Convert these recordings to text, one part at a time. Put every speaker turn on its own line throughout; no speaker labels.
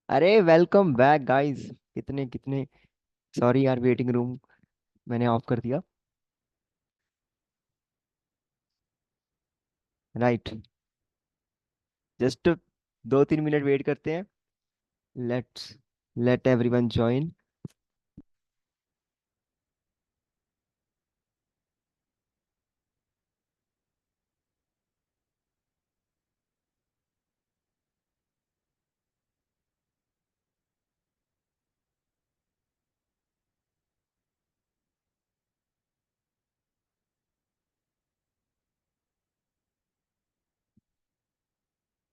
अरे welcome back guys. कितने कितने सॉरी यार, वेटिंग रूम मैंने ऑफ कर दिया। राइट। जस्ट 2-3 मिनट वेट करते हैं। Let's let everyone join.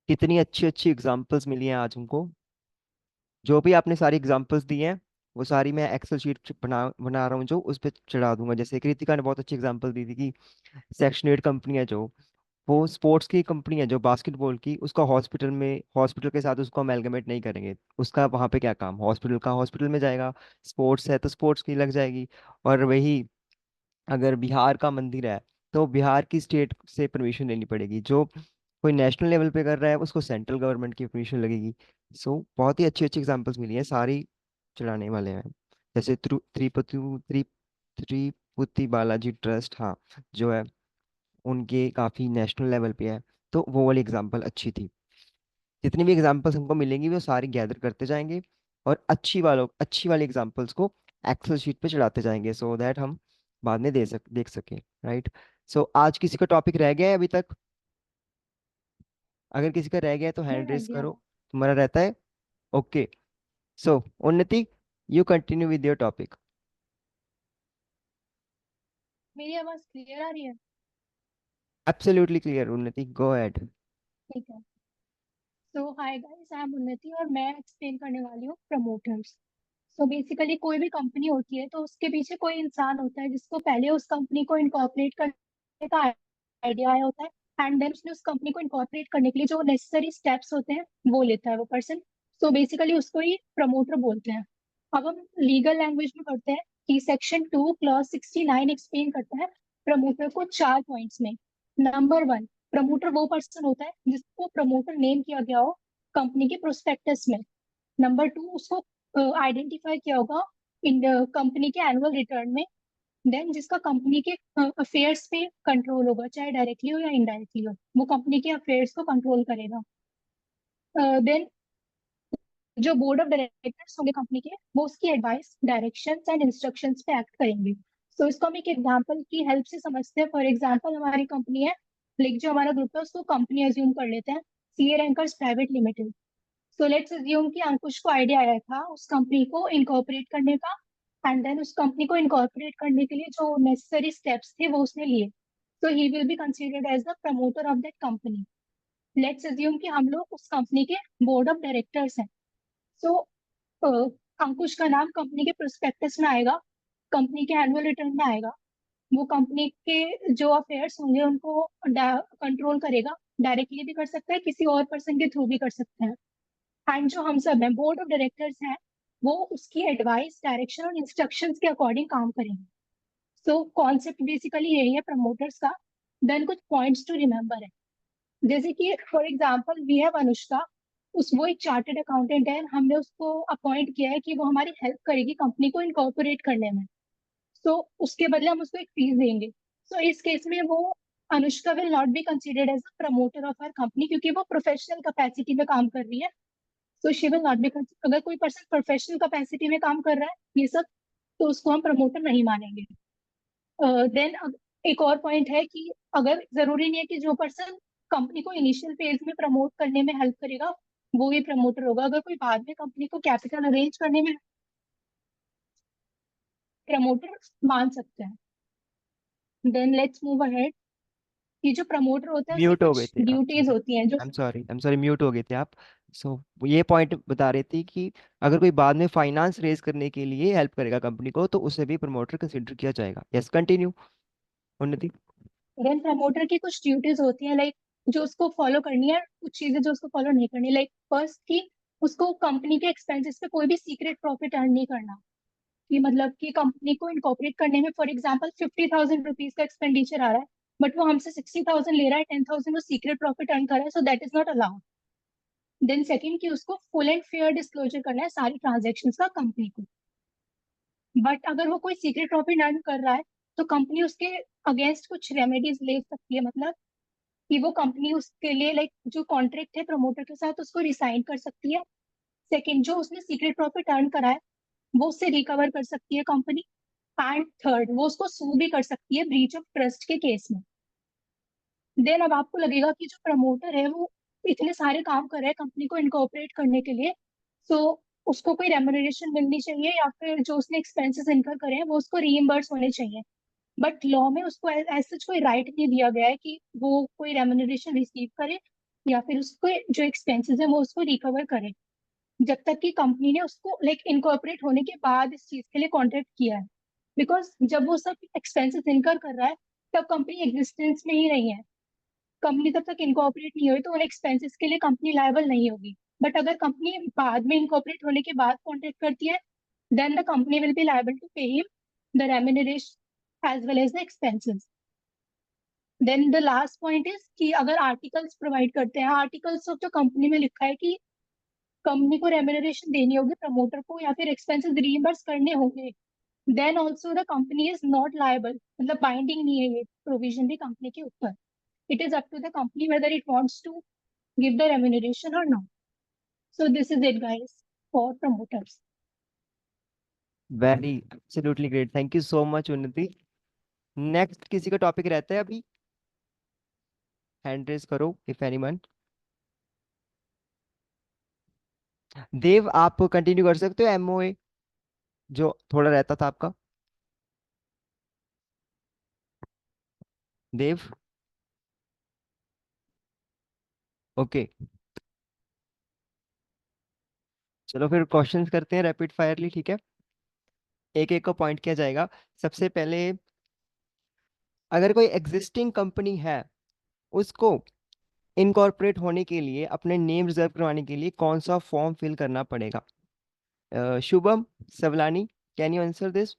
कितनी अच्छी अच्छी एग्जांपल्स मिली हैं आज हमको। जो भी आपने सारी एग्जांपल्स दी हैं वो सारी मैं एक्सेल शीट बना बना रहा हूँ, जो उस पर चढ़ा दूंगा। जैसे कृतिका ने बहुत अच्छी एग्जांपल दी थी कि सेक्शन 8 कंपनी है, जो वो स्पोर्ट्स की कंपनी है, जो बास्केटबॉल की, उसका हॉस्पिटल के साथ उसको अमेलगमेट नहीं करेंगे। उसका वहाँ पे क्या काम, हॉस्पिटल का हॉस्पिटल में जाएगा। स्पोर्ट्स है तो स्पोर्ट्स की लग जाएगी। और वही अगर बिहार का मंदिर है तो बिहार की स्टेट से परमिशन लेनी पड़ेगी। जो कोई नेशनल लेवल पे कर रहा है उसको सेंट्रल गवर्नमेंट की परमिशन लगेगी। सो बहुत ही अच्छी अच्छी एग्जांपल्स मिली हैं, सारी चलाने वाले हैं। जैसे त्रिपुति बालाजी ट्रस्ट, हाँ, जो है उनके काफ़ी नेशनल लेवल पे है। तो वो वाली एग्जांपल अच्छी थी। जितनी भी एग्जांपल्स हमको मिलेंगी वो सारी गैदर करते जाएंगे और अच्छी वाली एग्जांपल्स को एक्सेल शीट पे चढ़ाते जाएंगे, सो दैट हम बाद में देख सकें। राइट। सो आज किसी का टॉपिक रह गया है अभी तक? अगर किसी का रह गया है तो
मेरा
हैंड
रह
रेस
गया
करो।
है।
तुम्हारा रहता है? ओके। सो उन्नति, you continue with your topic.
मेरी आवाज क्लियर आ रही है?
एब्सोल्युटली क्लियर उन्नति, गो अहेड।
ठीक है। सो हाय गाइस, आई एम उन्नति और मैं एक्सप्लेन करने वाली हूँ प्रमोटर्स। सो बेसिकली कोई भी कंपनी होती है तो उसके पीछे कोई इंसान होता है जिसको पहले उस कंपनी को इनकॉर्पोरेट करने का आइडिया आया होता है, एंड देन उसने उस कंपनी को इनकॉर्पोरेट करने के लिए जो नेसेसरी स्टेप्स होते हैं वो लेता है वो पर्सन। सो बेसिकली उसको ही प्रमोटर बोलते हैं। अब हम लीगल लैंग्वेज में पढ़ते हैं कि सेक्शन 2 क्लॉज 69 एक्सप्लेन करता है प्रमोटर को 4 पॉइंट्स में। नंबर 1, प्रमोटर वो पर्सन होता है जिसको प्रमोटर नेम किया गया हो कंपनी के प्रोस्पेक्टस में। नंबर 2, उसको आइडेंटिफाई किया होगा इन कंपनी के एनुअल रिटर्न में। देन जिसका कंपनी के अफेयर्स पे कंट्रोल होगा, चाहे डायरेक्टली हो या इनडायरेक्टली हो, वो कंपनी के अफेयर्स को कंट्रोल करेगा। देन जो बोर्ड ऑफ डायरेक्टर्स होंगे कंपनी के, वो उसकी एडवाइस, डायरेक्शंस एंड इंस्ट्रक्शंस पे एक्ट करेंगे। सो इसको हम एक एग्जांपल की हेल्प से समझते हैं। फॉर एग्जांपल हमारी कंपनी है, लाइक जो हमारा ग्रुप है उसको कंपनी अज्यूम कर लेते हैं, CA rankers private limited. So let's assume कि अंकुश को आइडिया आया था उस कंपनी को इनकॉर्पोरेट करने का, एंड देन उस कंपनी को इनकॉर्पोरेट करने के लिए जो नेसेसरी स्टेप्स थे वो उसने लिए। So he will be considered as the promoter of that company. Let's assume कि हम लोग उस कंपनी के बोर्ड ऑफ डायरेक्टर्स हैं। सो अंकुश का नाम कंपनी के प्रोस्पेक्टस में आएगा, कंपनी के एनुअल रिटर्न में आएगा। वो कंपनी के जो अफेयर्स होंगे उनको कंट्रोल करेगा। डायरेक्टली भी कर सकता है, किसी और पर्सन के थ्रू भी कर सकता है। एंड जो हम सब हैं, बोर्ड ऑफ डायरेक्टर्स हैं, वो उसकी एडवाइस, डायरेक्शन और इंस्ट्रक्शंस के अकॉर्डिंग काम करेंगे। सो कॉन्सेप्ट बेसिकली यही है प्रमोटर्स का। देन कुछ पॉइंट्स टू रिमेम्बर है, जैसे कि for example we have Anushka. उस वो एक चार्टेड अकाउंटेंट है, हमने उसको अपॉइंट किया है कि वो हमारी हेल्प करेगी कंपनी को इनकॉर्पोरेट करने में। सो उसके बदले हम उसको एक फीस देंगे। सो इस केस में वो Anushka will not be considered as a promoter of our company, क्योंकि वो प्रोफेशनल कैपेसिटी में काम कर रही है। So she will not be. अगर कोई पर्सन प्रोफेशनल कैपेसिटी में काम कर रहा है ये सब, तो उसको हम प्रमोटर नहीं मानेंगे। देन एक और पॉइंट है कि अगर जरूरी नहीं है कि जो पर्सन कंपनी को इनिशियल फेज में प्रमोट करने में हेल्प करेगा वो ही प्रमोटर होगा। अगर कोई बाद में कंपनी को कैपिटल अरेंज करने में प्रमोटर मान सकते हैं। Then let's move ahead. ये जो प्रमोटर होता है उसकी
म्यूट हो गए
कुछ
थे आप,
ड्यूटीज
सॉरी।
होती हैं जो।
आई एम सॉरी, म्यूट हो गए थे आप। सो ये पॉइंट बता रही थी कि अगर कोई बाद में फाइनेंस रेज करने के लिए हेल्प करेगा कंपनी को तो उसे भी प्रमोटर कंसिडर किया जाएगा। यस, कंटिन्यू उन्नति।
देन प्रमोटर की कुछ ड्यूटीज होती हैं, लाइक जो उसको फॉलो करनी है, कुछ चीजें जो उसको फॉलो नहीं करनी। लाइक फर्स्ट की, उसको कंपनी के एक्सपेंसेस पे कोई भी सीक्रेट प्रॉफिट अर्न नहीं करना। कि मतलब कि कंपनी को इनकॉर्पोरेट करने में फॉर एग्जांपल 50,000 रुपीज का एक्सपेंडिचर आ रहा है, बट वो हमसे 60,000 ले रहा है, 10,000 वो सीक्रेट प्रॉफिट अर्न कर रहा है, so that is not allowed. Then second कि उसको फुल एंड फेयर डिस्क्लोजर करना है सारी ट्रांजेक्शन्स का कंपनी को। बट अगर वो कोई सीक्रेट प्रॉफिट अर्न कर रहा है तो कंपनी उसके अगेंस्ट कुछ रेमेडीज ले सकती है, मतलब कि वो कंपनी उसके लिए लाइक जो कॉन्ट्रैक्ट है प्रमोटर के साथ उसको रिसाइन कर सकती है। सेकंड, जो उसने सीक्रेट प्रॉफिट अर्न करा है वो उससे रिकवर कर सकती है कंपनी। एंड थर्ड, वो उसको सू भी कर सकती है ब्रीच ऑफ ट्रस्ट के केस में। देन अब आपको लगेगा कि जो प्रमोटर है वो इतने सारे काम कर रहा है कंपनी को इनकॉर्पोरेट करने के लिए, सो उसको कोई रेम्यूनरेशन मिलनी चाहिए या फिर जो उसने एक्सपेंसेस इनकर करे हैं वो उसको रीइम्बर्स होने चाहिए। बट लॉ में उसको ऐसा कोई राइट नहीं दिया गया है कि वो कोई रेम्यूनरेशन रिसीव करे या फिर उसको जो एक्सपेंसेस है वो उसको रिकवर करे, जब तक कि कंपनी ने उसको लाइक इनकॉर्पोरेट होने के बाद इस चीज के लिए कॉन्ट्रैक्ट किया है। बिकॉज जब वो सब एक्सपेंसेस इनकर कर रहा है तब कंपनी एग्जिस्टेंस में ही नहीं है। कंपनी तब तक इनकॉर्पोरेट नहीं हुई तो उन एक्सपेंसेस के लिए कंपनी लायबल नहीं होगी। बट अगर कंपनी बाद में इनकॉर्पोरेट होने के बाद कॉन्ट्रैक्ट करती है then the company will be liable to pay him the remuneration as well as the expenses. Then the last point is कि अगर आर्टिकल्स प्रोवाइड करते हैं, आर्टिकल्स ऑफ जो कंपनी में लिखा है कि कंपनी को रेम्यूनरेशन देनी होगी प्रमोटर को या फिर एक्सपेंसेस रीइंबर्स करने होंगे, then also the company is not liable, मतलब बाइंडिंग नहीं है ये प्रोविजन भी कंपनी के ऊपर। It is up to the company whether it wants to give the remuneration or not. So this is it, guys, for promoters.
Very absolutely great, thank you so much उन्नति। Next किसी का topic रहता है अभी? Hand raise करो if anyone. देव आप continue कर सकते हो एमओए जो थोड़ा रहता था आपका। देव। ओके, चलो फिर क्वेश्चंस करते हैं रैपिड फायरली, ठीक है? एक एक को पॉइंट किया जाएगा। सबसे पहले, अगर कोई एग्जिस्टिंग कंपनी है उसको इनकॉर्पोरेट होने के लिए, अपने नेम रिजर्व करवाने के लिए कौन सा फॉर्म फिल करना पड़ेगा? Shubham Savlani, can you answer this?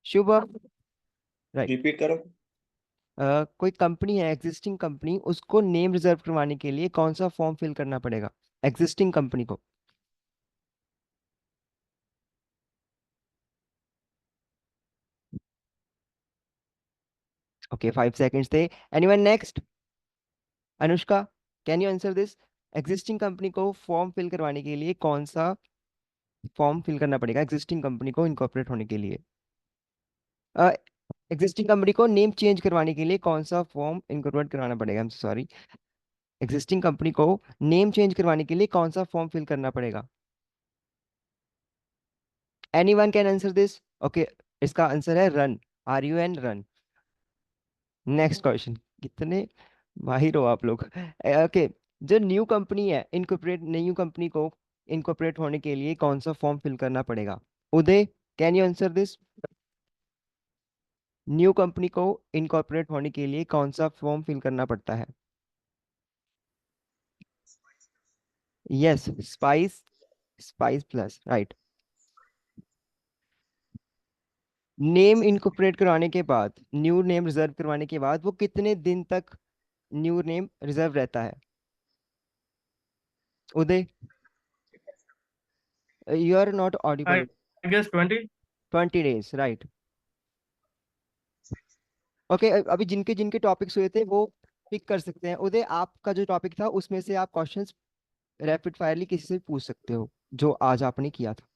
Shubham, right.
Repeat करो।
कोई कंपनी है एग्जिस्टिंग कंपनी, उसको नेम रिजर्व करवाने के लिए कौन सा फॉर्म फिल करना पड़ेगा एग्जिस्टिंग कंपनी को? ओके, 5 सेकेंड्स थे। Anyone next? Anushka, can you answer this? Existing company को फॉर्म फिल करवाने के लिए कौन सा फॉर्म फिल करना पड़ेगा एग्जिस्टिंग कंपनी को इनकॉर्पोरेट होने के लिए? एग्जिस्टिंग कंपनी को नेम चेंज करवाने के लिए कौन सा फॉर्म इनकॉर्पोरेट करवाना पड़ेगा? I am sorry, existing company को नेम चेंज करवाने के लिए कौन सा फॉर्म फिल करना पड़ेगा? Anyone can answer this? Okay, इसका आंसर है run, RUN, run. Next question. कितने माहिर हो आप लोग। ओके, जो न्यू कंपनी है इनकॉर्पोरेट, न्यू कंपनी को इनकॉर्पोरेट होने के लिए कौन सा फॉर्म फिल करना पड़ेगा? Uday, can you answer this? New company को इनकॉर्पोरेट होने के लिए कौन सा फॉर्म फिल करना पड़ता है? Yes, spice, spice plus, right. Name incorporate करवाने के बाद, न्यू नेम रिजर्व करवाने के बाद वो कितने दिन तक न्यू नेम रिजर्व रहता है? Uday, you are not
I
audible.
guess 20.
20 days, right. Okay, अभी जिनके जिनके टॉपिक्स हुए थे वो पिक कर सकते हैं। उदय, आपका जो टॉपिक था उसमें से आप क्वेश्चंस रैपिड फायरली किसी से पूछ सकते हो जो आज आपने किया था।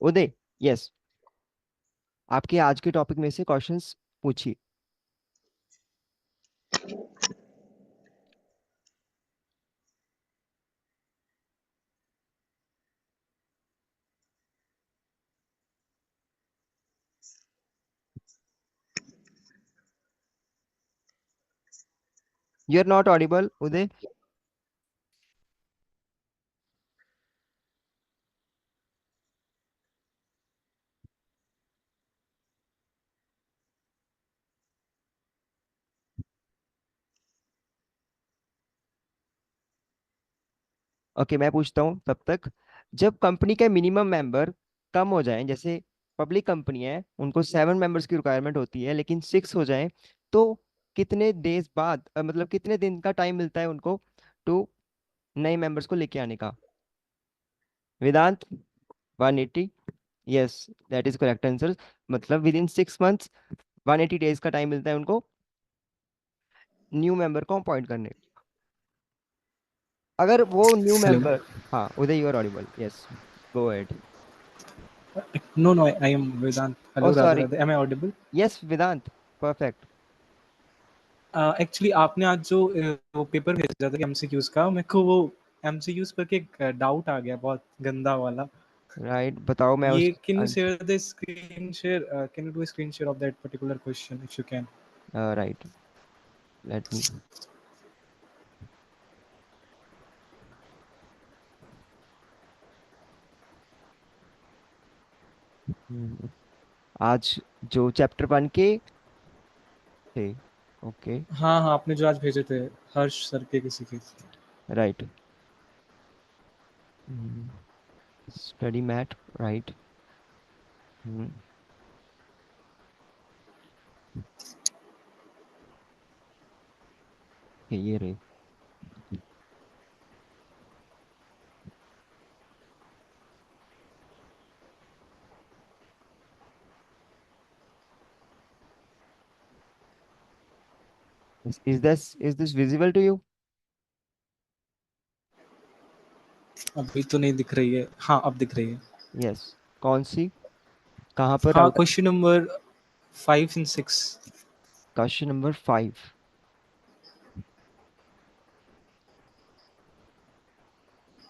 उदय, यस, आपके आज के टॉपिक में से क्वेश्चंस पूछिए। You are not audible Uday. Okay, मैं पूछता हूँ तब तक। जब कंपनी के मिनिमम मेंबर कम हो जाएं, जैसे पब्लिक कंपनी है, उनको 7 मेंबर्स की रिक्वायरमेंट होती है, लेकिन 6 हो जाए तो कितने डेज बाद, मतलब कितने दिन का टाइम मिलता है उनको टू नए मेंबर्स को लेके आने का? वेदांत, 180। Yes, that is correct answer. मतलब विद इन 6 मंथ्स 180 डेज का टाइम मिलता है उनको न्यू मेंबर को अपॉइंट करने। अगर वो न्यू
Hello.
मेंबर, हाँ Uday, you are audible, yes, go ahead.
No, no, I am Vedant.
Oh
Hello, Radha
sorry,
Radha. Am I audible?
Yes Vedant, perfect.
Actually आपने आज जो वो पेपर भेजा था एमसीक्यूज का, मेरे को वो एमसीक्यूज पर एक डाउट आ गया बहुत गंदा वाला।
राइट, बताओ मैं
ये
उस
can you share the screen share, can you do screen share of that particular question if you can?
Right, let me. आज जो चैप्टर 1 के थे, ओके,
हाँ हाँ, आपने जो आज भेजे थे हर्ष सर के किसी के।
राइट, स्टडी मैथ, राइट, ये रहे। Is this visible to you?
अभी तो नहीं दिख रही है, हाँ अब दिख रही है।
यस, कौन सी, कहाँ पर
हाँ,
doubt?
Question number 5 and 6।
Question number 5।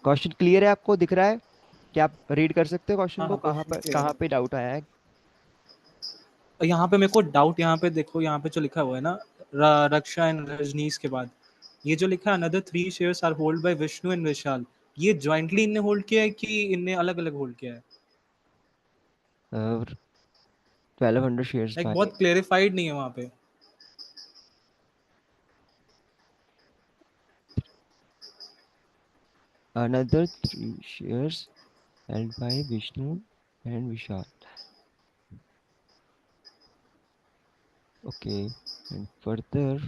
Question clear है, आपको दिख रहा है? क्या आप रीड कर सकते हो क्वेश्चन
हाँ
को?
हाँ,
कहाँ
क्वेश्चन
पर,
क्लियर
कहाँ
है।
पे डाउट आया है?
यहाँ पे मेरे को डाउट, यहाँ पे देखो, यहाँ पे जो लिखा हुआ है ना, रक्षा एंड रजनीश के बाद ये जो लिखा है another 3 shares are hold by Vishnu and Vishal, ये जॉइंटली इनने होल्ड किया है कि इनने अलग अलग होल्ड किया है?
1200 शेयर्स
लाइक
बाय
बहुत क्लेरिफाइड नहीं है वहाँ पे।
another 3 shares held by Vishnu and Vishal. Okay, and further,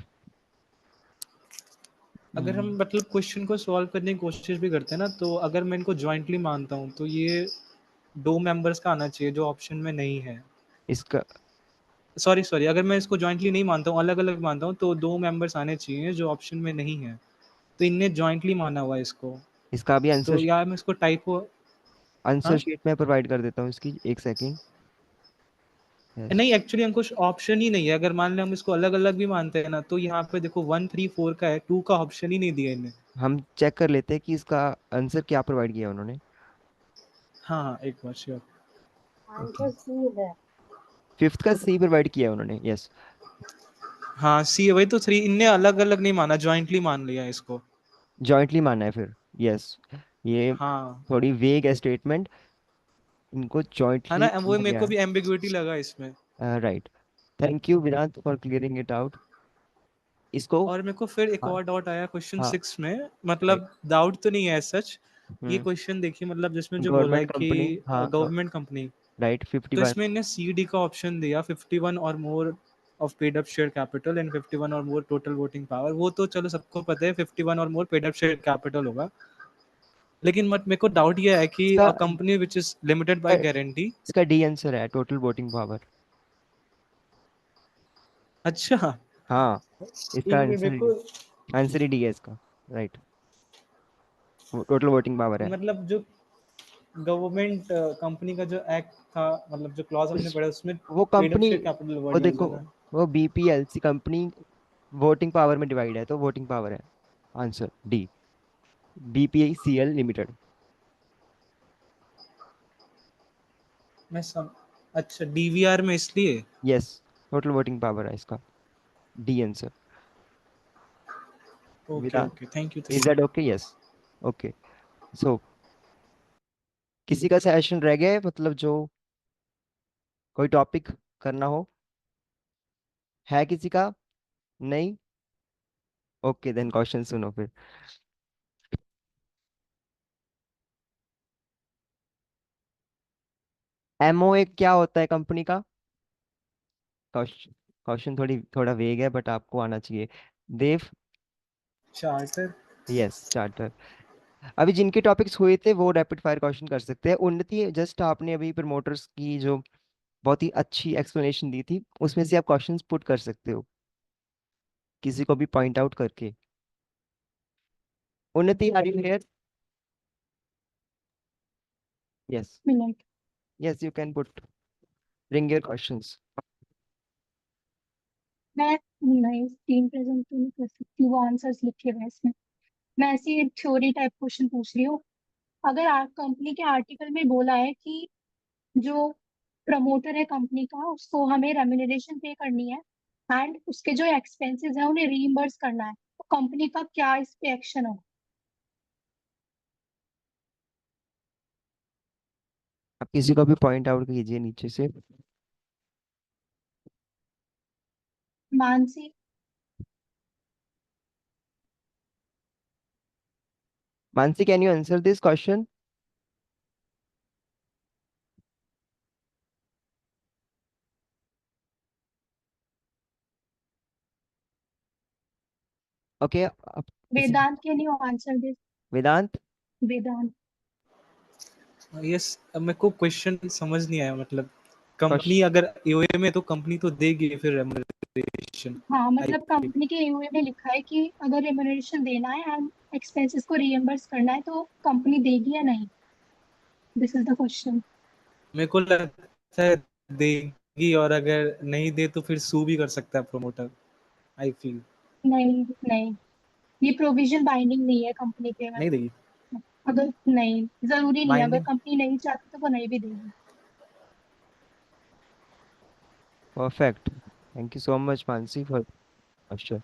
अगर हम
hmm,
मतलब क्वेश्चन को सॉल्व करने की कोशिश भी करते हैं ना, तो अगर मैं इनको जॉइंटली मानता हूँ तो ये 2 मेंबर्स का आना चाहिए जो ऑप्शन में नहीं है।
इसका
सॉरी सॉरी, अगर मैं इसको जॉइंटली नहीं मानता हूँ, अलग अलग मानता हूँ, तो 2 मेंबर्स आने चाहिए जो ऑप्शन में नहीं है। तो इनने जॉइंटली माना हुआ है इसको।
इसका भी
तो
आंसर,
यार मैं इसको टाइपो।
आंसर
हाँ,
शीट में प्रोवाइड कर देता हूँ इसकी, एक सेकेंड। यस,
नहीं एक्चुअली हमको ऑप्शन ही नहीं है। अगर मान लें हम इसको अलग अलग भी मानते हैं ना, तो यहाँ पे देखो 1 3 4 का है, 2 का ऑप्शन ही नहीं दिया इन्हें।
हम चेक कर लेते हैं कि इसका आंसर क्या प्रोवाइड किया उन्होंने।
हाँ हाँ, एक बार श्योर।
ओके, फिफ्थ का सी प्रोवाइड किया उन्होंने, यस।
हाँ सी, वही तो 3 इनने अलग अलग नहीं माना, जॉइंटली मान लिया इसको।
जॉइंटली माना है फिर, यस। ये
हाँ,
थोड़ी वेग है स्टेटमेंट, इनको
है ना,
जॉइंटली
वो
माना
मेरे को
गया
भी एम्बिग्विटी लगा इसमें।
है, right. Thank you Vedant for clearing it out. इसको,
और मेरे को फिर एक
हाँ,
और डाउट आया क्वेश्चन
हाँ,
6 में,
राइट,
मतलब डाउट तो नहीं है सच। ये
हम्म,
क्वेश्चन देखिए, मतलब जिसमें जो बोला है
गवर्नमेंट
कि
कंपनी, हाँ,
गवर्नमेंट कंपनी,
राइट,
तो
51।
इसमें इन्हें सी डी का ऑप्शन दिया, 51 और more of paid up share capital and 51 और मोर टोटल वोटिंग पावर। वो तो चलो सबको पता है 51 और मोर पेड अप शेयर कैपिटल होगा। लेकिन मत मेरे को डाउट ये है कि
इसका
company which is limited by guarantee.
इसका डी आंसर है, टोटल वोटिंग पावर।
अच्छा,
हाँ, इसका
एक मेरे
आंसर
को
आंसर ही डी है इसका, राइट, टोटल वोटिंग पावर है।
मतलब जो गवर्नमेंट कंपनी का जो एक्ट था, मतलब जो क्लॉज हमने
उस
पढ़ा उसमें
वो
paid up
company,
share capital
वो
वर्ड यूज
देखो,
है ना।
वो बीपीएलसी कंपनी वोटिंग पावर में डिवाइड है, तो वोटिंग पावर है, आंसर डी, बीपीसीएल लिमिटेड।
मैं सब, अच्छा डीवीआर में इसलिए।
यस, टोटल वोटिंग पावर है इसका, the answer.
Okay
Vidan,
okay, thank you
is
thank
that
you.
Okay? Yes, okay. So किसी का सेशन रह गया है, मतलब जो कोई टॉपिक करना हो, है किसी का? नहीं? ओके, देन क्वेश्चन सुनो फिर। एमओए क्या होता है कंपनी का? क्वेश्चन थोड़ा वेग है बट आपको आना चाहिए। देव।
चार्टर।
Yes, charter. अभी जिनके टॉपिक्स हुए थे वो रैपिड फायर क्वेश्चन कर सकते हैं। उन्नति, जस्ट आपने अभी प्रमोटर्स की जो बहुत ही अच्छी एक्सप्लेनेशन दी थी, उसमें से आप क्वेश्चंस पुट कर सकते हो किसी को भी पॉइंट आउट करके। Unnati, are you here? Yes.
Minute.
Yes, you can put, bring your questions.
मैं नहीं, स्क्रीन प्रेजेंट तो नहीं कर सकती, वो आंसर्स लिखे हुए हैं इसमें। मैं ऐसी थ्योरी टाइप क्वेश्चन पूछ रही हूँ। अगर कंपनी के आर्टिकल में बोला है कि जो प्रमोटर है कंपनी का, उसको हमें रेम्यूनरेशन पे करनी है एंड उसके जो एक्सपेंसेस है उन्हें रीइंबर्स करना है, तो कंपनी का क्या इस पे एक्शन होगा?
आप किसी को भी पॉइंट आउट कीजिए नीचे से।
Mansi.
Mansi, can you answer this question? Okay, आप किसी।
Vedant, can you answer this?
Vedant.
Vedant.
Yes, अब मेरे को क्वेश्चन समझ नहीं आया, मतलब कंपनी
क्वेश्चन।
अगर एओए में है तो कंपनी तो देगी फिर रेम्यूनरेशन,
हाँ,
आई
मतलब
फील।
कंपनी के यूए में लिखा है कि अगर रेम्यूनरेशन देना है एंड एक्सपेंसेस को रीइंबर्स करना है तो कंपनी देगी या नहीं? This is the question.
मेरे को लगता है देगी, और अगर नहीं दे तो फिर सू भी कर सकता है प्रमोटर, आई फील।
नहीं नहीं, ये प्रोविजन बाइंडिंग नहीं है कंपनी के,
नहीं देगी।
मतलब अगर नहीं, जरूरी नहीं है, अगर
बाइंडिंग।
कंपनी नहीं चाहती तो वो नहीं भी देगी।
Perfect, thank you so much Mansi for question.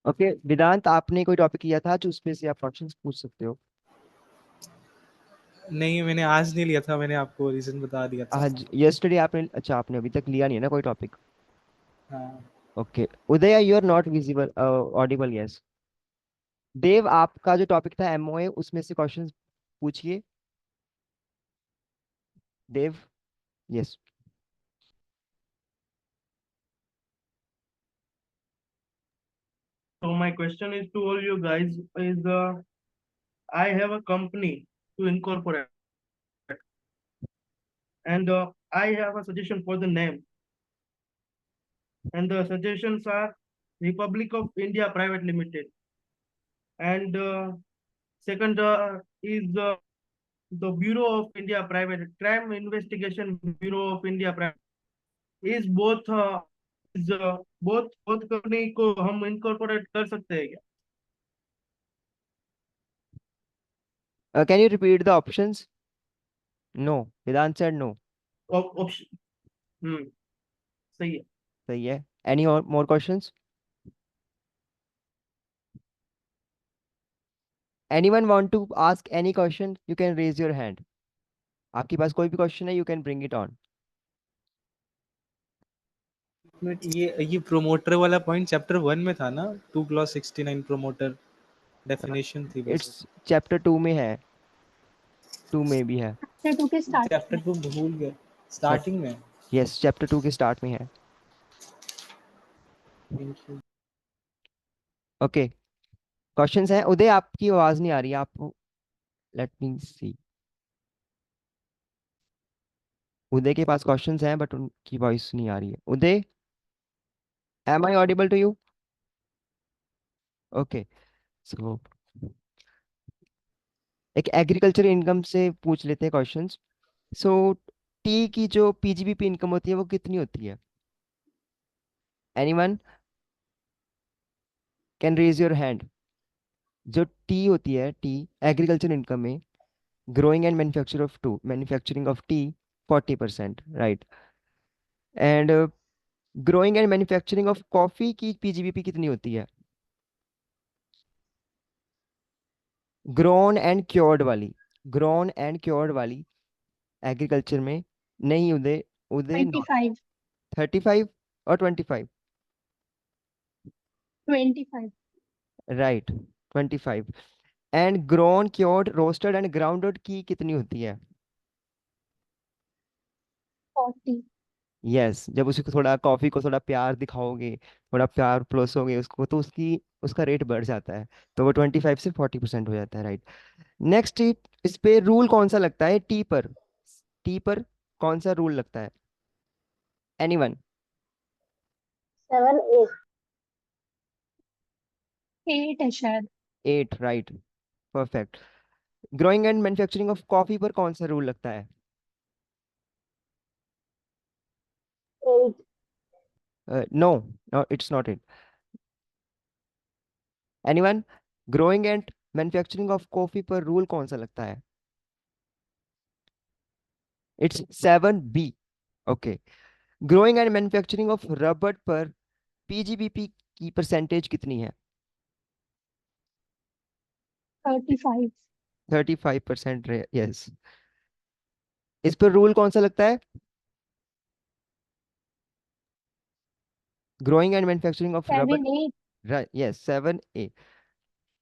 Okay Vedant, आपने कोई टॉपिक किया था जो उसमें से आप क्वेश्चंस पूछ सकते हो।
नहीं, मैंने आज नहीं लिया था, मैंने आपको रीजन बता दिया था।
आज यस्टरडे आपने, अच्छा आपने अभी तक लिया नहीं है ना कोई टॉपिक?
हाँ।
Okay. Uday, you are not visible, audible, yes. Dev, आपका जो टॉपिक था एमओए, उसमें से क्वेश्चंस पूछिए। Dev. Yes.
So my question is to all you guys is I have a company to incorporate and I have a suggestion for the name and the suggestions are Republic of India Private Limited and second is the Bureau of India Private Crime Investigation Bureau of India Private is both company को हम incorporate कर सकते हैं क्या?
Can you repeat the options? No, Vedant said no.
Option सही है।
सही है। एनी और more questions? Anyone want to ask any question, you can raise your hand. आपके पास कोई भी क्वेश्चन है, you can bring it on.
ये प्रोमोटर वाला पॉइंट चैप्टर 1 में था ना, 2 क्लॉज 69 प्रोमोटर डेफिनेशन थी बस।
इट्स चैप्टर 2 में है, 2 में भी है।
चैप्टर 2 के स्टार्ट
चैप्टर
में।
2 भूल गए, स्टार्टिंग में।
यस, चैप्टर 2 के स्टार्ट में है। ओके, क्वेश्चंस हैं। उदय, आपकी आवाज नहीं आ रही है, आप, लेट मी सी। उदय के पास क्वेश्चंस हैं बट उनकी वॉइस नहीं आ रही है। Uday, am I audible to you? Okay, so एक एग्रीकल्चर इनकम से पूछ लेते हैं क्वेश्चंस। सो टी की जो पीजीबीपी इनकम होती है वो कितनी होती है? Anyone can raise your hand. जो टी होती है, टी एग्रीकल्चर इनकम में, growing and manufacturing of tea 40%, right. And growing and manufacturing of coffee की पीजीबीपी कितनी होती है? ग्रोन एंड क्योर्ड वाली, ग्रोन एंड क्योर्ड वाली एग्रीकल्चर में। नहीं उदय, उदय नॉट।
25।
35 और 25?
25।
Right, 25। And grown cured roasted and grounded की कितनी होती है?
40।
यस, जब उसको थोड़ा कॉफी को थोड़ा प्यार दिखाओगे, थोड़ा प्यार परोसोगे उसको, तो उसका रेट बढ़ जाता है। तो वो 25 से 40% हो जाता है, राइट। नेक्स्ट, इस पे रूल कौन सा लगता है टी पर? टी पर कौन सा रूल लगता है? एनीवन?
7A।
8 है शायद।
8, right, perfect. Growing and manufacturing of coffee पर कौन सा रूल लगता है?
8।
No, no, it's not it. Anyone? Growing and manufacturing of coffee पर रूल कौन सा लगता है? It's 7B। Okay. Growing and manufacturing of rubber पर पीजीबीपी की परसेंटेज कितनी है?
35।
35%, यस। इस पर रूल कौन सा लगता है? Growing and manufacturing of rubber,
7, 8।
right, yes, 7A,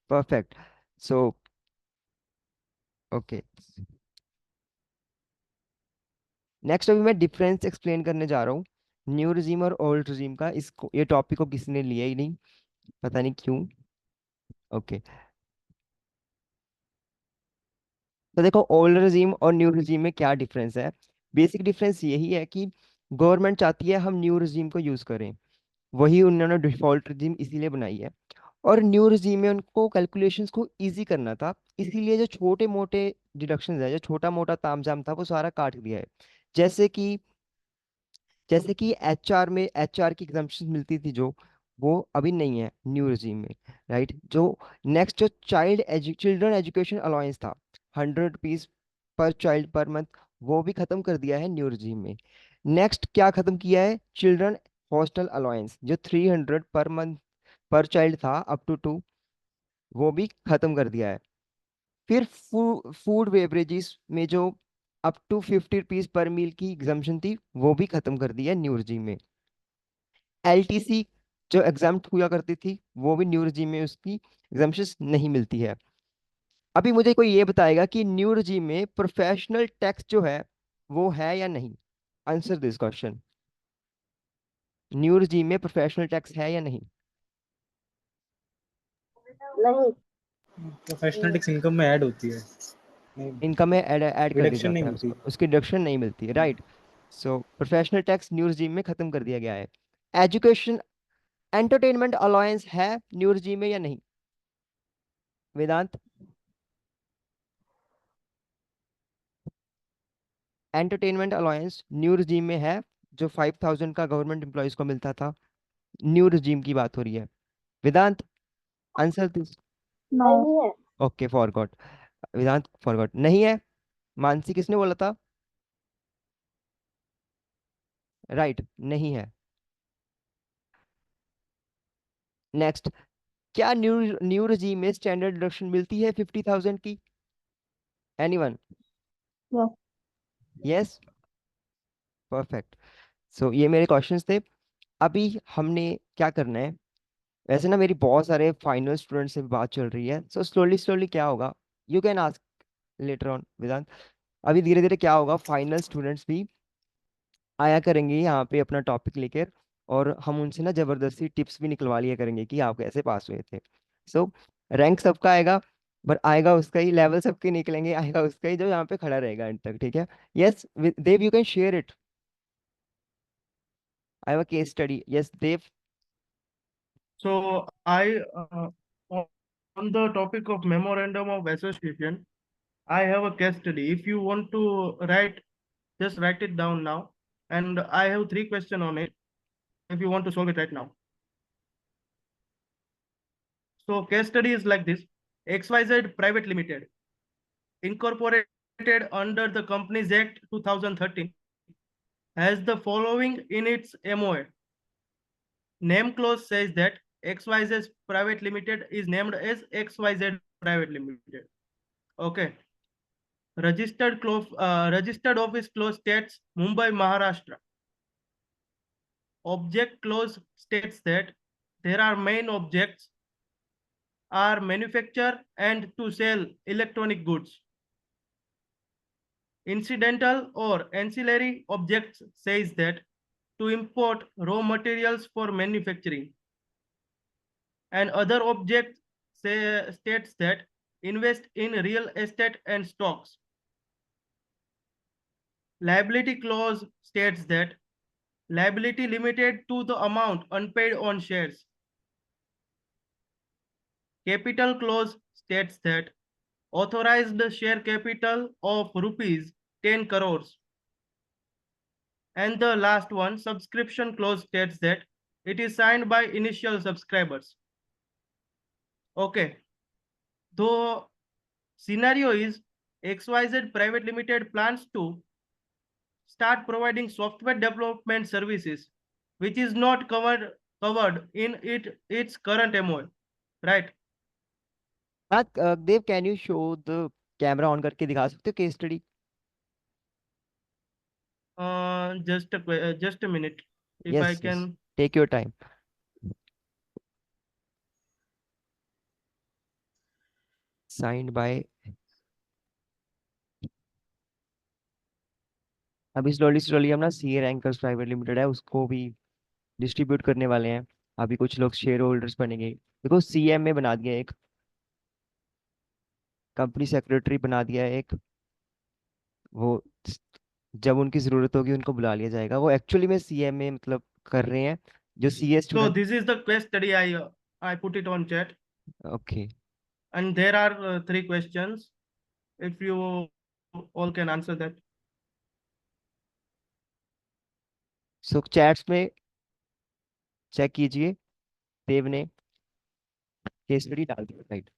perfect. So, okay, next अभी मैं डिफरेंस एक्सप्लेन करने जा रहा हूँ न्यू रिजीम और ओल्ड रिजीम का। इसको, ये टॉपिक को किसी ने लिया ही नहीं, पता नहीं क्यों। ओके, तो देखो, ओल्ड रिजीम और न्यू रिजीम में क्या डिफरेंस है। बेसिक डिफरेंस यही है कि गवर्नमेंट चाहती है हम न्यू रिजीम को यूज करें, वही उन्होंने डिफॉल्ट रिजीम इसीलिए बनाई है। और न्यू रिजीम में उनको कैलकुलेशंस को इजी करना था, इसीलिए जो छोटे मोटे डिडक्शंस है, जो छोटा मोटा तामझाम था, वो सारा काट दिया है। जैसे कि जैसे कि एचआर में एचआर की एग्जम्पशन मिलती थी, जो वो अभी नहीं है न्यू रिजीम में, राइट। जो नेक्स्ट, जो चिल्ड्रन एजुकेशन अलाउंस था, 100 rupees per child per month, वो भी खत्म कर दिया है न्यू रिजीम में। नेक्स्ट क्या खत्म किया है? चिल्ड्रन हॉस्टल अलाउंस, जो 300 पर मंथ पर चाइल्ड था अप टू 2, वो भी खत्म कर दिया है। फिर फूड बेवरेजेस में जो अप टू 50 रुपीज पर मील की एग्जाम्पशन थी, वो भी खत्म कर दी है न्यू रजीम में। एलटीसी जो एग्जाम्प्ट हुआ करती थी, वो भी न्यू रजीम में उसकी एग्जाम्पशन नहीं मिलती है। अभी मुझे कोई ये बताएगा कि न्यू रजीम में प्रोफेशनल टैक्स जो है वो है या नहीं? Answer this question. New regime में प्रोफेशनल टैक्स है या नहीं?
नहीं।
प्रोफेशनल टैक्स इनकम में ऐड होती है, नहीं,
इनकम में ऐड कर दिया
रिडक्शन नहीं
जाता है
मिलती।
उसको, उसकी डिडक्शन नहीं मिलती है, right. So professional tax new regime में खत्म कर दिया गया है। एजुकेशन एंटरटेनमेंट अलाउंस है न्यू रजीम में या नहीं? Vedant, entertainment allowance new regime में है, जो 5000 का गवर्नमेंट एम्प्लॉयज को मिलता था। न्यू रजीम की बात हो रही है। वेदांत, आंसर दिस।
नो।
नहीं है।
Okay, forgot. वेदांत फॉरगॉट नहीं है। मानसी, किसने बोला था? राइट, नहीं है। नेक्स्ट, क्या न्यू न्यू रजीम में स्टैंडर्ड डिडक्शन मिलती है 50,000 की? Anyone?
Yes.
Yes, perfect. So ये मेरे क्वेश्चंस थे। अभी हमने क्या करना है, वैसे ना मेरी बहुत सारे फाइनल स्टूडेंट से भी बात चल रही है, सो स्लोली स्लोली क्या होगा, you can ask later on Vedant. अभी धीरे धीरे क्या होगा, फाइनल स्टूडेंट्स भी आया करेंगे यहाँ पे अपना टॉपिक लेकर, और हम उनसे ना जबरदस्ती टिप्स भी निकलवा लिया करेंगे कि आप कैसे पास हुए थे। सो रैंक सबका आएगा, बट आएगा उसका ही, लेवल सबके निकलेंगे, आएगा उसका ही जो यहाँ पे खड़ा रहेगा एंड तक, ठीक है। Yes Dev, you can share it. I have a case study. Yes Dev.
So I, on the topic of memorandum of association, I have a case study. If you want to write, just write it down now. And I have 3 questions on it. If you want to solve it right now. So case study is like this: XYZ Private Limited, incorporated under the Companies Act 2013, has the following in its MOA. Name clause says that XYZ Private Limited is named as XYZ Private Limited. Okay. Registered office clause states Mumbai, Maharashtra. Object clause states that there are main objects are manufacture and to sell electronic goods. Incidental or ancillary objects says that to import raw materials for manufacturing. And other object states that invest in real estate and stocks. Liability clause states that liability limited to the amount unpaid on shares. Capital clause states that authorized share capital of rupees 10 crores. And the last one, subscription clause states that it is signed by initial subscribers. Okay. The scenario is XYZ Private Limited plans to start providing software development services, which is not covered in its current MOA, right?
हाँ Dev, can you show the camera on करके दिखा सकते हो case study?
Just a minute, if I
yes yes,
can.
Take your time. Signed by. अभी slowly slowly हम ना सी rankers private limited है उसको भी डिस्ट्रीब्यूट करने वाले हैं. अभी कुछ लोग शेयर होल्डर्स बनेंगे. देखो सीएम में बना दिया एक, कंपनी सेक्रेटरी बना दिया है एक. वो जब उनकी जरूरत होगी उनको बुला लिया जाएगा. वो एक्चुअली में सीएम में मतलब कर रहे हैं जो CA
So
student.
this is the case study. I put it on chat,
okay.
and there are 3 questions. If you all can answer that.
So chats में चेक कीजिए, देव ने केस स्टडी डाल दिया, राइट?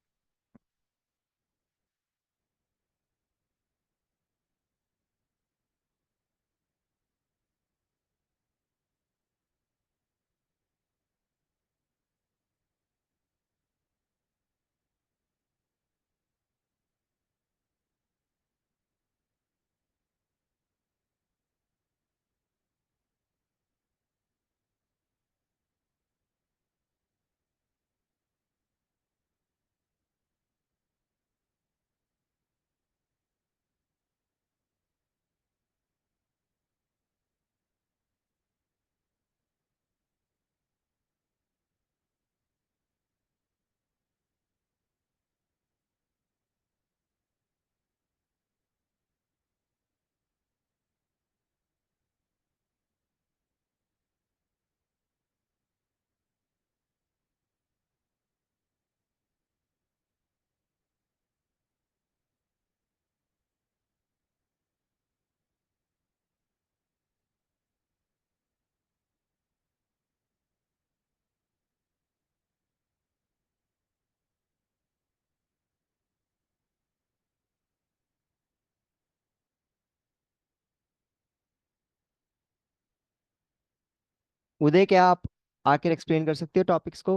उदय, क्या आप आकर एक्सप्लेन कर सकते हो टॉपिक्स को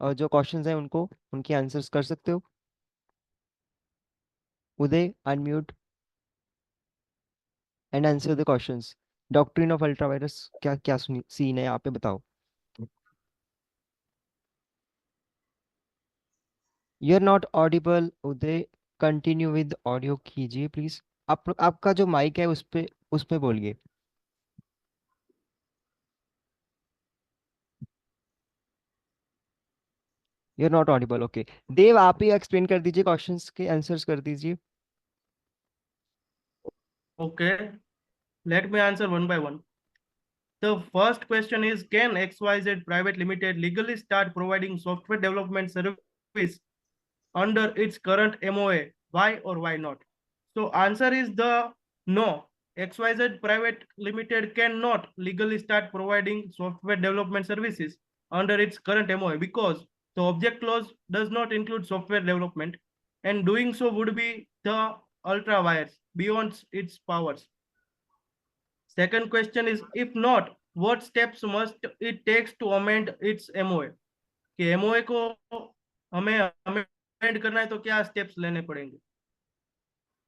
और जो क्वेश्चंस हैं उनको, उनके आंसर्स कर सकते हो? Uday, unmute and answer the questions. Doctrine of ultra vires क्या क्या सीन है यहाँ पे, बताओ. You are not audible Uday. Continue with audio कीजिए प्लीज. आपका जो माइक है उस पे बोलिए. You are not audible. Okay, Dev आप ही एक्सप्लेन कर दीजिए, क्वेश्चंस के आंसर्स कर दीजिए.
Okay, let me answer one by one. The first question is, can XYZ Private Limited legally start providing software development service under its current MOA? Why or why not? So answer is the no. XYZ Private Limited cannot legally start providing software development services under its current MOA because the object clause does not include software development, and doing so would be the ultra wires beyond its powers. Second question is, if not, what steps must it takes to amend its MOA? कि MOA को हमें amend करना है तो क्या steps लेने पड़ेंगे?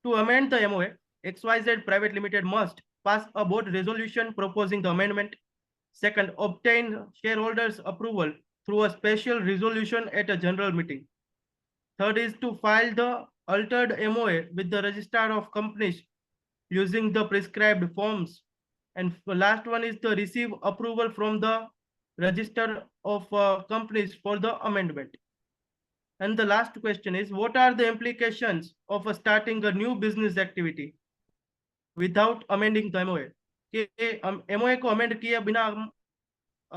To amend the MOA, XYZ Private Limited must pass a board resolution proposing the amendment. Second, obtain shareholders' approval through a special resolution at a general meeting. Third is to file the altered MOA with the Registrar of Companies using the prescribed forms. And the last one is the receive approval from the register of companies for the amendment. And the last question is, what are the implications of starting a new business activity without amending the MOA? कि हम MOA को amend किए बिना हम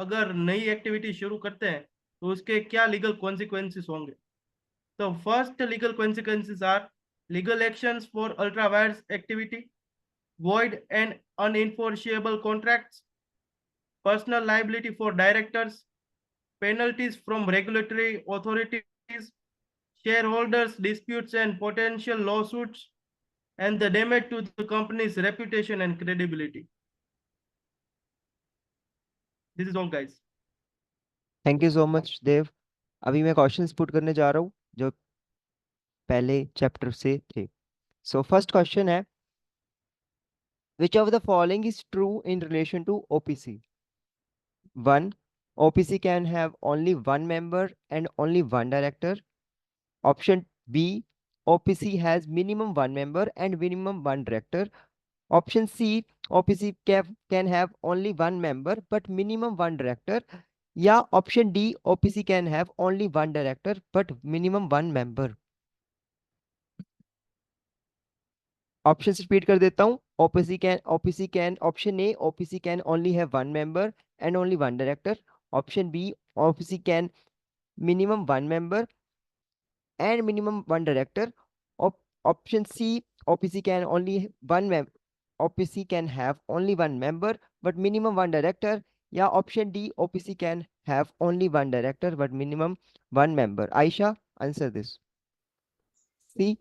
अगर नई activity शुरू करते हैं तो उसके क्या लीगल कॉन्सिक्वेंसेस होंगे? The first legal consequences are legal actions for ultra vires activity, void and unenforceable contracts, personal liability for directors, penalties from regulatory authorities, shareholders disputes and potential lawsuits, and the damage to the company's reputation and credibility. This is all, guys.
Thank you so much Dev. अभी मैं questions put करने जा रहा हूँ जो पहले chapter से थे। सो फर्स्ट क्वेश्चन है, which of the following is true in relation to OPC? 1. OPC can have only one member and only one director. Option B. OPC has minimum one member and minimum one director. Option C. OPC can have only one member but minimum one director. या option D, OPC can have only one director but minimum one member. Option repeat कर देता हूँ। OPC can option A, OPC can only have one member and only one director. Option B, OPC can minimum one member and minimum one director. Option C, OPC can only one OPC can have only one member but minimum one director, या option D, OPC can have only one director but minimum one member. Aisha, answer this. C.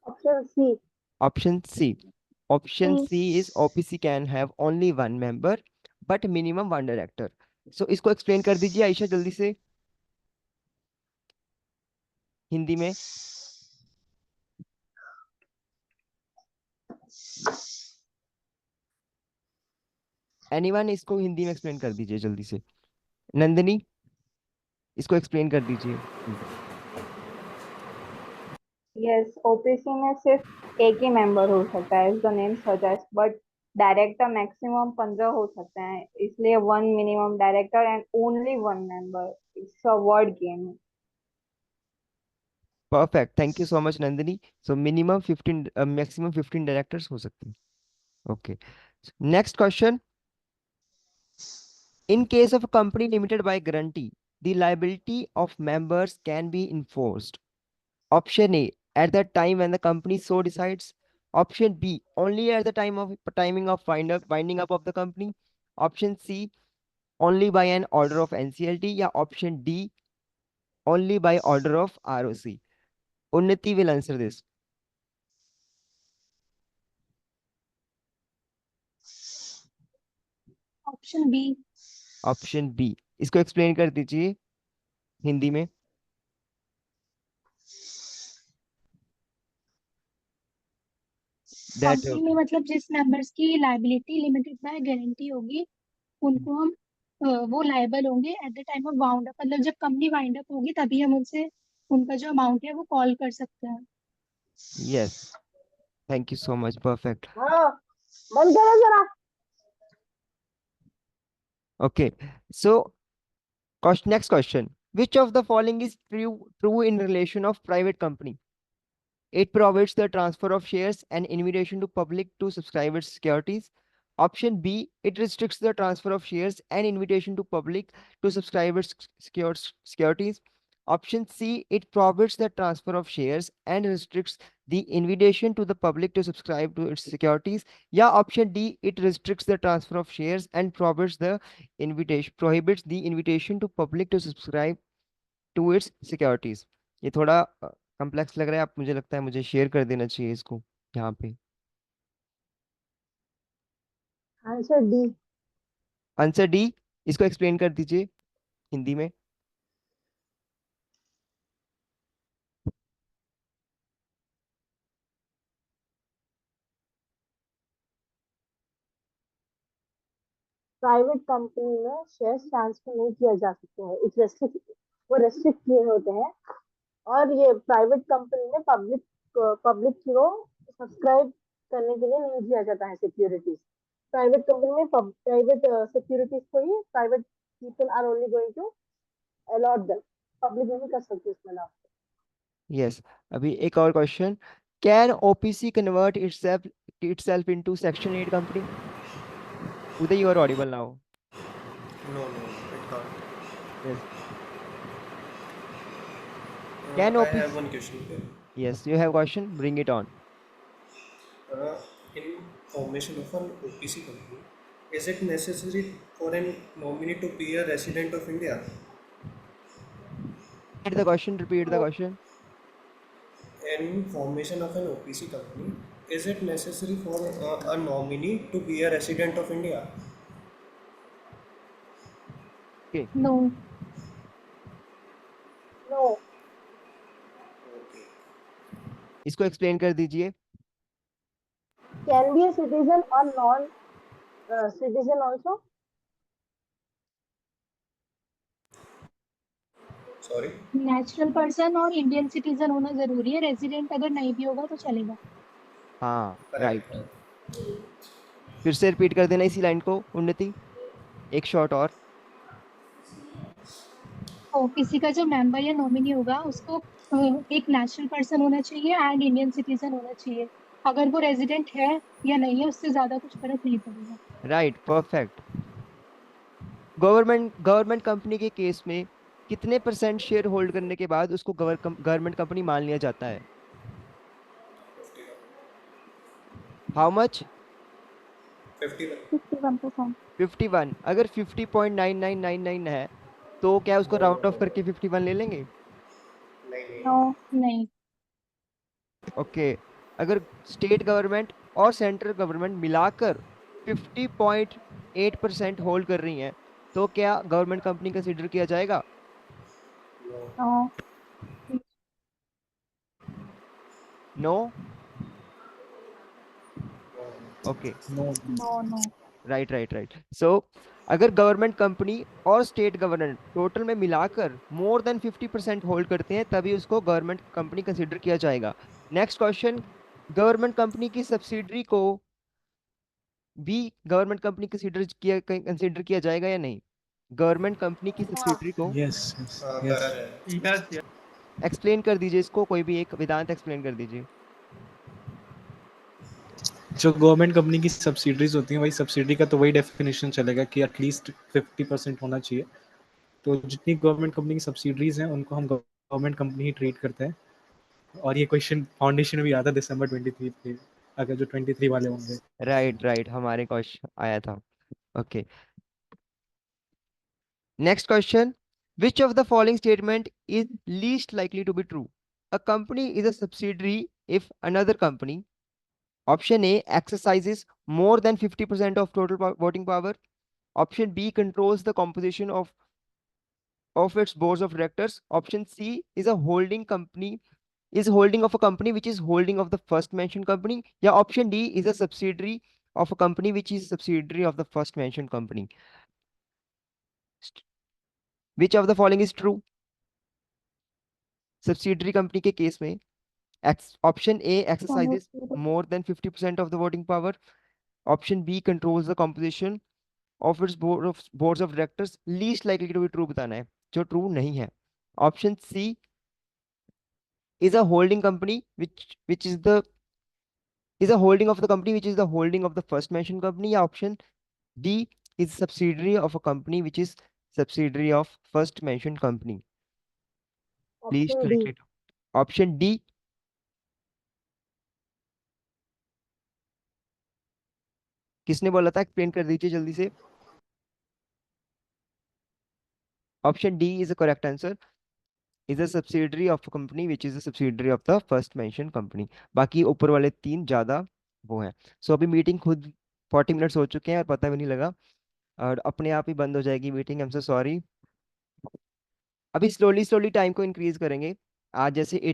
Option C.
Option C. Option
C.
C is OPC can have only one member but minimum one director. So इसको explain कर दीजिए आयशा जल्दी से हिंदी में। Anyone इसको हिंदी में explain कर दीजिए जल्दी से। नंदिनी, इसको एक्सप्लेन कर दीजिए।
यस, ओपीसी में सिर्फ एक ही मेंबर हो सकता है, the name suggest, but director maximum 15 हो सकते हैं, इसलिए one minimum director and only one member. It's a word game.
Perfect, thank you so much Nandini. So minimum 15, maximum 15 directors हो सकते हैं। Okay, next question. In case of a company limited by guarantee, the liability of members can be enforced. Option A, at the time when the company so decides. Option B, only at the timing of winding up of the company. Option C, only by an order of NCLT. या option D, only by order of ROC. Unnati will answer this.
Option B.
Option B, इसको explain कर दीजिए हिंदी में। That
company में मतलब जिस members की liability limited by guarantee होगी उनको हम वो लायबल होंगे at the time of wound up, मतलब जब कंपनी वाइंड अप होगी तभी हम उनसे उनका जो अमाउंट है वो कॉल कर सकते हैं।
yes, thank you so much, perfect.
हाँ, बंद करो जरा।
Okay, so next question. Which of the following is true in relation of private company? It provides the transfer of shares and invitation to public to subscribe its securities. Option B, it restricts the transfer of shares and invitation to public to subscribe its securities. Option C, it prohibits the transfer of shares and restricts the invitation to the public to subscribe to its securities. Yeah, option D, it restricts the transfer of shares and prohibits the invitation to public to subscribe to its securities. ये थोड़ा complex लग रहा है, आप मुझे लगता है मुझे शेयर कर देना चाहिए इसको यहाँ पे।
Answer D.
आंसर डी, इसको एक्सप्लेन कर दीजिए हिंदी में।
प्राइवेट कंपनी में शेयर ट्रांसफर नहीं किया जा सकते हैं, वो रेस्ट्रिक्ट किए होते हैं। और ये प्राइवेट कंपनी में पब्लिक थ्रू सब्सक्राइब
करने के लिए नहीं दिया जाता है सिक्योरिटीज। प्राइवेट कंपनी में प्राइवेट सिक्योरिटीज को ही private people are only going to allot them, public नहीं कर सकती इसमें ना।
यस। अभी एक और question, can OPC convert itself into section 8 company? Uday, you are audible now.
No, it can't.
Yes. Can
I
OPC?
have one question here.
Yes, you have question, bring it on.
In formation of an OPC company, is it necessary for a nominee to be a resident of India?
Repeat the question, repeat the question.
In formation of an OPC company, is it necessary for a nominee to be a resident of India?
Okay.
No.
No.
इसको explain कर दीजिए।
Can be a citizen और non citizen also.
Sorry.
Natural person और Indian citizen होना जरूरी है, resident अगर नहीं भी होगा तो चलेगा।
हाँ,
Correct.
राइट। फिर से रिपीट कर देना इसी लाइन को उन्नति, एक शॉट और।
ओपीसी का जो मेंबर या नॉमिनी होगा उसको एक नेचुरल पर्सन होना चाहिए एंड इंडियन सिटीजन होना चाहिए। अगर वो रेजिडेंट है या नहीं है उससे ज्यादा कुछ फर्क नहीं पड़ेगा।
Right, perfect. गवर्नमेंट कंपनी के केस में कितने % शेयर होल्ड करने के बाद उसको गवर्नमेंट कंपनी मान लिया जाता है? How much?
51.
51%।
51। अगर 50.9999 है तो क्या उसको राउंड ऑफ करके 51 ले लेंगे?
नहीं.
नो नहीं।
ओके। अगर स्टेट गवर्नमेंट और सेंट्रल गवर्नमेंट मिलाकर 50.8% होल्ड कर रही हैं तो क्या गवर्नमेंट कंपनी कंसिडर किया जाएगा?
No.
No.
No. Okay.
No.
No no.
Right right right. So अगर गवर्नमेंट कंपनी और स्टेट गवर्नमेंट टोटल में मिलाकर मोर देन 50% होल्ड करते हैं तभी उसको गवर्नमेंट कंपनी कंसिडर किया जाएगा। नेक्स्ट क्वेश्चन, गवर्नमेंट कंपनी की सब्सिडरी को भी गवर्नमेंट कंपनी कंसिडर किया जाएगा या नहीं? गवर्नमेंट कंपनी की सब्सिडरी को
yes yes yes.
Correct.
Yes, yes.
Explain कर दीजिए, इसको कोई भी एक वेदांत एक्सप्लेन कर दीजिए।
जो गवर्नमेंट कंपनी की सब्सिडरीज होती हैं वही सब्सिडी का तो वही डेफिनेशन चलेगा कि एटलीस्ट 50% होना चाहिए। तो जितनी गवर्नमेंट कंपनी की सब्सिडरीज हैं उनको हम गवर्नमेंट कंपनी ही ट्रीट करते हैं। और ये क्वेश्चन फाउंडेशन में भी आता दिसंबर 23 पे, अगर जो 23 वाले होंगे।
राइट राइट, हमारे क्वेश्चन आया था। Okay. Next question. Which of the following statement is least likely to be true? A company is a subsidiary if another company, option A, exercises more than 50% of total voting power. Option B, controls the composition of its boards of directors. Option C, is a holding company, is holding of a company which is holding of the first mentioned company. Yeah, option D, is a subsidiary of a company which is subsidiary of the first mentioned company. Which of the following is true? Subsidiary company के case में option A exercises more than 50% of the voting power, option B controls the composition of its boards of directors, least likely to be true बताना है जो true नहीं है। Option C is a holding company which is a holding of the company which is the holding of the first mentioned company, या option D is subsidiary of a company which is subsidiary of first mentioned company, least
option D.
likely to। Option D, किसने बोला था? Explain कर दीजिए जल्दी से। Option D is the correct answer, is a subsidiary of a company which is a subsidiary of the first mention company. बाकी ऊपर वाले तीन ज्यादा वो हैं। सो अभी मीटिंग खुद 40 मिनट्स हो चुके हैं और पता भी नहीं लगा, और अपने आप ही बंद हो जाएगी meeting. I am so sorry. अभी स्लोली स्लोली टाइम को इंक्रीज करेंगे। आज जैसे 80